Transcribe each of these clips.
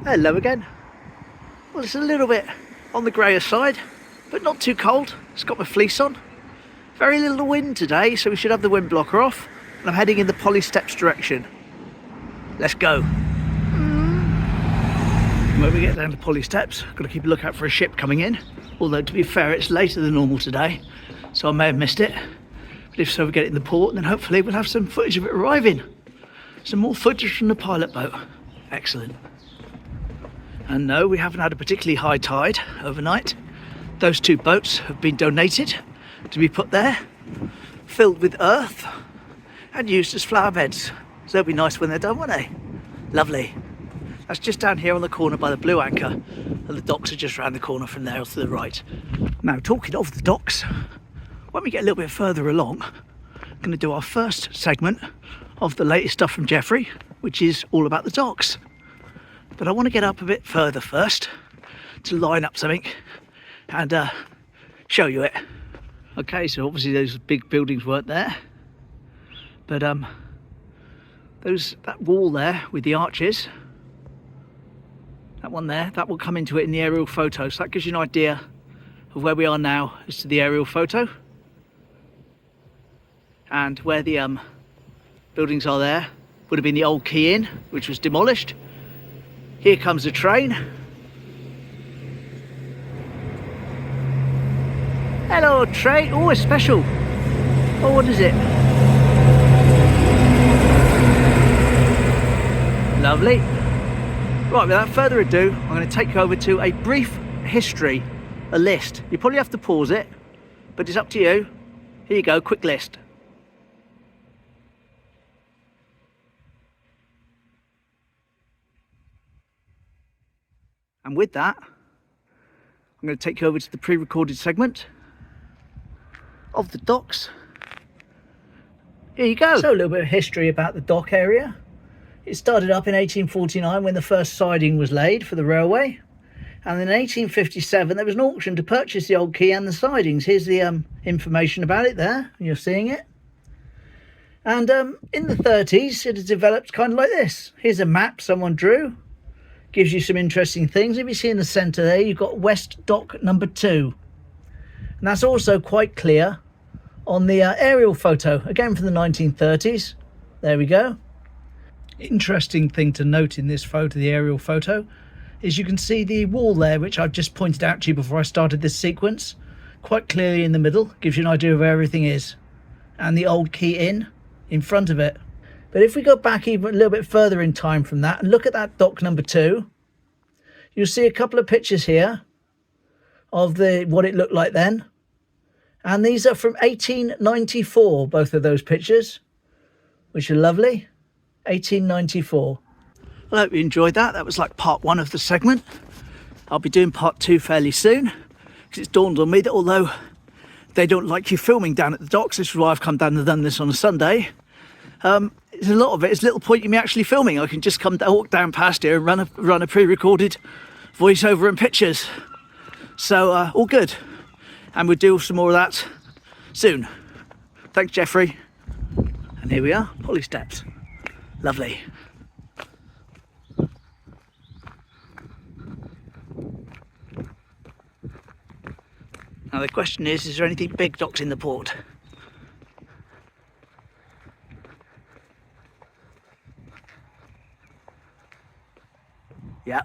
Hello again. Well, it's a little bit on the greyer side, but not too cold. It's got my fleece on. Very little wind today, so we should have the wind blocker off. And I'm heading in the Polly Steps direction. Let's go. When we get down to Polly Steps, I've got to keep a lookout for a ship coming in. Although, to be fair, it's later than normal today, so I may have missed it. But if so, we get it in the port, and then hopefully we'll have some footage of it arriving. Some more footage from the pilot boat. Excellent. And no, we haven't had a particularly high tide overnight. Those two boats have been donated to be put there, filled with earth and used as flower beds. So they'll be nice when they're done, won't they? Lovely. That's just down here on the corner by the blue anchor, and the docks are just round the corner from there to the right. Now, talking of the docks, when we get a little bit further along, I'm going to do our first segment of the latest stuff from Jeffrey, which is all about the docks. But I want to get up a bit further first to line up something and show you it. Okay, so obviously those big buildings weren't there, but that wall there with the arches, that one there, that will come into it in the aerial photo. So that gives you an idea of where we are now as to the aerial photo, and where the buildings are there would have been the old Quay Inn, which was demolished. Here comes a train. Hello, train. Oh, it's special. Oh, what is it? Lovely. Right, without further ado, I'm going to take you over to a brief history, a list. You probably have to pause it, but it's up to you. Here you go, quick list. And with that, I'm going to take you over to the pre-recorded segment of the docks. Here you go. So a little bit of history about the dock area. It started up in 1849 when the first siding was laid for the railway. And in 1857 there was an auction to purchase the old quay and the sidings. Here's the information about it there. You're seeing it. And in the 30s it has developed kind of like this. Here's a map someone drew. Gives you some interesting things. If you see in the centre there, you've got West Dock number 2. And that's also quite clear on the aerial photo, again from the 1930s. There we go. Interesting thing to note in this photo, the aerial photo, is you can see the wall there, which I've just pointed out to you before I started this sequence, quite clearly in the middle. Gives you an idea of where everything is. And the old Quay Inn in front of it. But if we go back even a little bit further in time from that and look at that dock number 2, you'll see a couple of pictures here of what it looked like then. And these are from 1894, both of those pictures, which are lovely. 1894. Well, I hope you enjoyed that. That was like part 1 of the segment. I'll be doing part 2 fairly soon, because it's dawned on me that although they don't like you filming down at the docks, this is why I've come down and done this on a Sunday, a lot of it is little point in me actually filming. I can just walk down past here and run a pre-recorded voiceover and pictures. So all good, and we'll do some more of that soon. Thanks, Jeffrey. And here we are, Polly Steps. Lovely. Now the question is there anything big docked in the port? Yeah,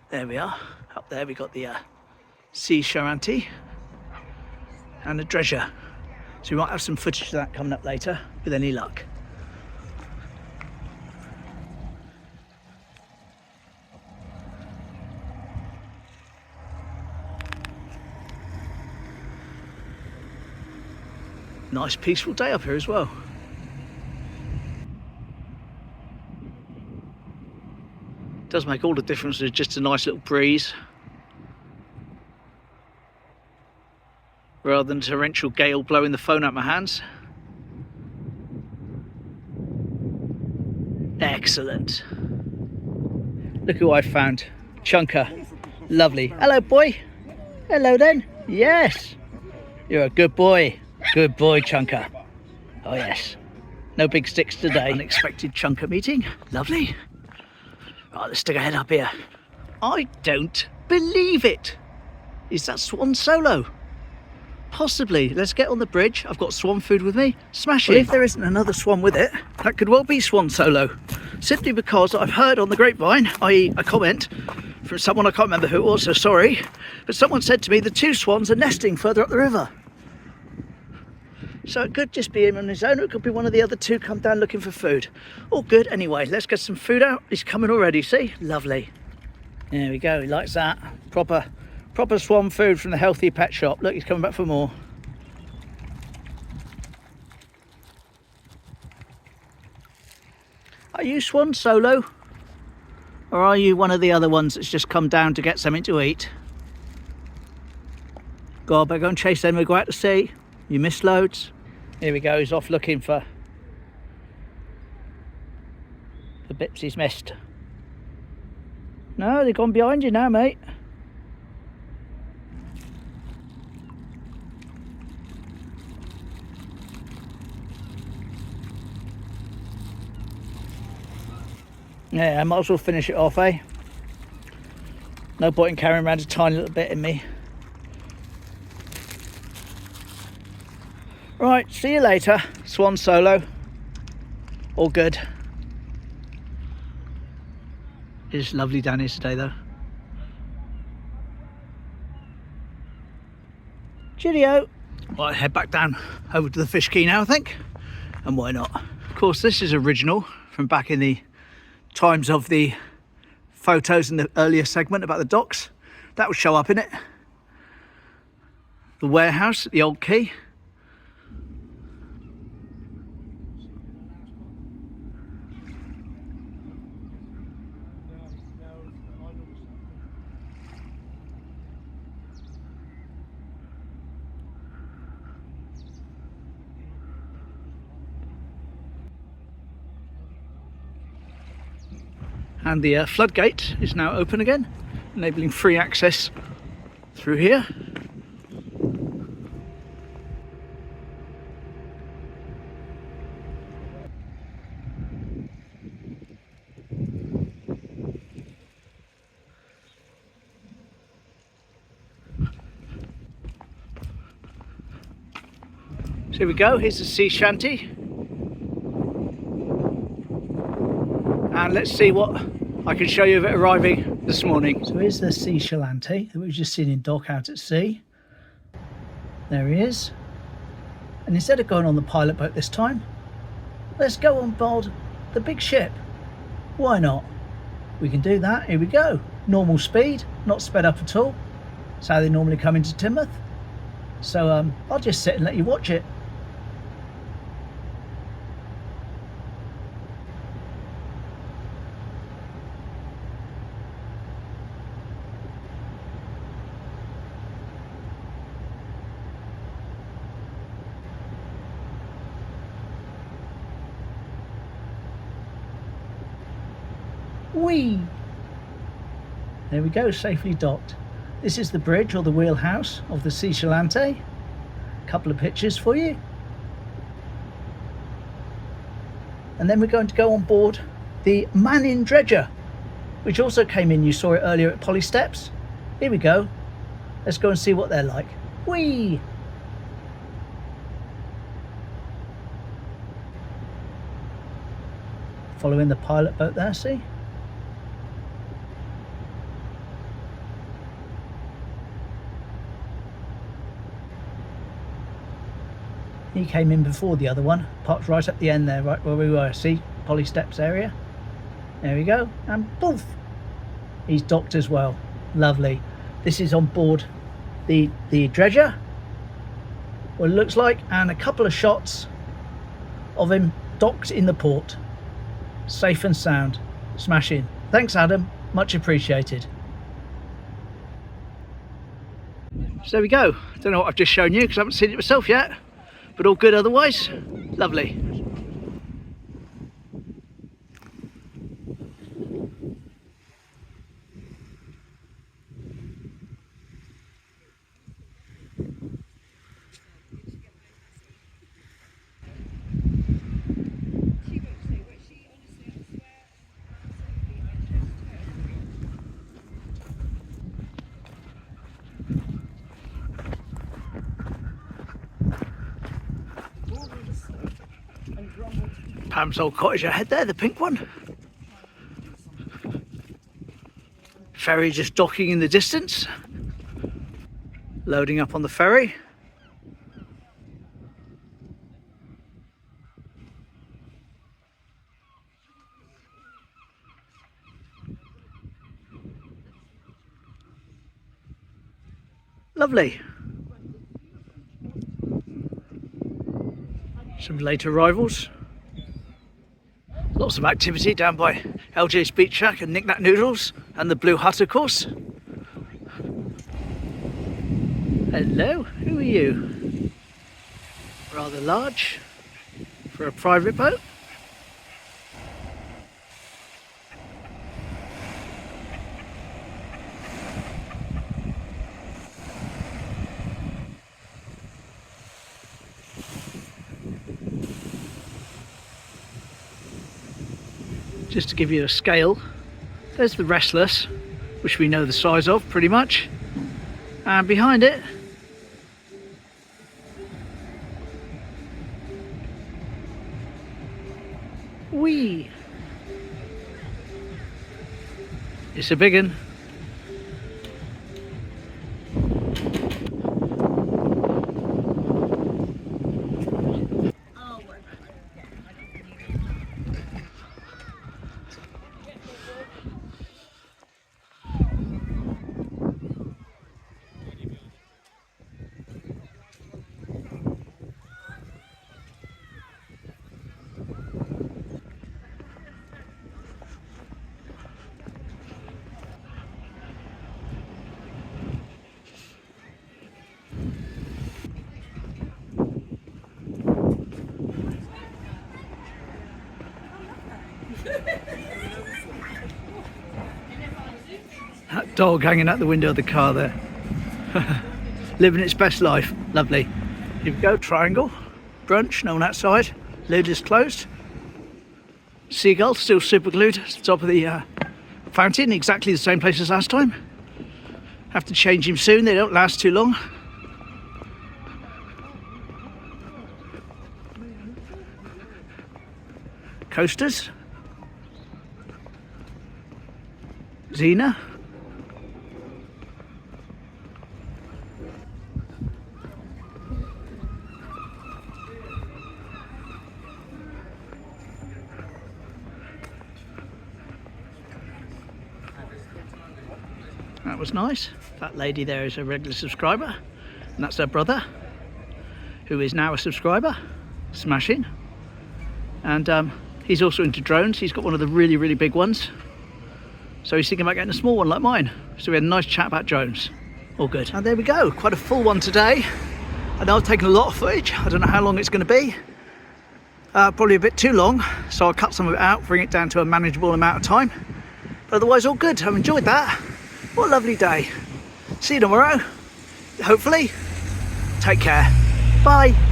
there we are. Up there we got the sea Charente and the dredger. So we might have some footage of that coming up later, with any luck. Nice peaceful day up here as well. Does make all the difference. There's just a nice little breeze rather than a torrential gale blowing the phone out my hands. Excellent. Look who I found. Chunker. Lovely. Hello, boy. Hello then. Yes. You're a good boy. Good boy, Chunker. Oh yes. No big sticks today. Unexpected Chunker meeting. Lovely. Right, let's stick our head up here. I don't believe it. Is that swan solo? Possibly. Let's get on the bridge. I've got swan food with me. Smash it. Well, if there isn't another swan with it, that could well be swan solo. Simply because I've heard on the grapevine, i.e. a comment from someone, I can't remember who it was, so sorry, but someone said to me the two swans are nesting further up the river. So it could just be him on his own, or it could be one of the other two come down looking for food. All good. Anyway, let's get some food out. He's coming already, see? Lovely. There we go, he likes that. Proper swan food from the healthy pet shop. Look, he's coming back for more. Are you swan solo? Or are you one of the other ones that's just come down to get something to eat? God, better go and chase them. We go out to sea. You missed loads. Here we go, he's off looking for the bits he's missed. No, they've gone behind you now, mate. Yeah, I might as well finish it off, eh? No point in carrying around a tiny little bit in me. Right, see you later, swan solo. All good. It's lovely down here today though. Cheerio. Right, head back down over to the fish quay now, I think. And why not? Of course, this is original from back in the times of the photos in the earlier segment about the docks. That would show up in it. The warehouse at the old quay. And the floodgate is now open again, enabling free access through here. So here we go, here's the sea shanty. And let's see what I can show you of it arriving this morning. So here's the sea shanty that we've just seen in dock out at sea. There he is. And instead of going on the pilot boat this time, let's go on board the big ship. Why not? We can do that. Here we go. Normal speed, not sped up at all. That's how they normally come into Timoth. So I'll just sit and let you watch it. Whee! There we go, safely docked. This is the bridge or the wheelhouse of the sea shanty. Couple of pictures for you. And then we're going to go on board the man-in dredger, which also came in. You saw it earlier at Polly Steps. Here we go. Let's go and see what they're like. Whee! Following the pilot boat there, see? He came in before the other one, parked right at the end there, right where we were, see? Polly Steps area. There we go, and poof! He's docked as well. Lovely. This is on board the dredger, what it looks like, and a couple of shots of him docked in the port. Safe and sound. Smashing. Thanks, Adam. Much appreciated. So there we go. Don't know what I've just shown you because I haven't seen it myself yet. But all good otherwise. Lovely. Pam's old cottage ahead there, the pink one. Ferry just docking in the distance. Loading up on the ferry. Lovely. Some late arrivals. Lots of activity down by LJ's Beach Shack and Knick Knack Noodles and the Blue Hut, of course. Hello, who are you? Rather large for a private boat. Just to give you a scale, there's the Restless, which we know the size of pretty much, and behind it wee, it's a big one. That dog hanging out the window of the car there. Living its best life. Lovely. Here we go, triangle. Brunch, no one outside. Lid is closed. Seagull still super glued to the top of the fountain, exactly the same place as last time. Have to change him soon, they don't last too long. Coasters. Xena. That was nice. That lady there is a regular subscriber, and that's her brother, who is now a subscriber. Smashing. And he's also into drones. He's got one of the really, really big ones. So he's thinking about getting a small one like mine. So we had a nice chat about drones. All good. And there we go. Quite a full one today. I know I've taken a lot of footage. I don't know how long it's going to be. Probably a bit too long. So I'll cut some of it out, bring it down to a manageable amount of time. But otherwise, all good. I've enjoyed that. What a lovely day. See you tomorrow. Hopefully. Take care. Bye.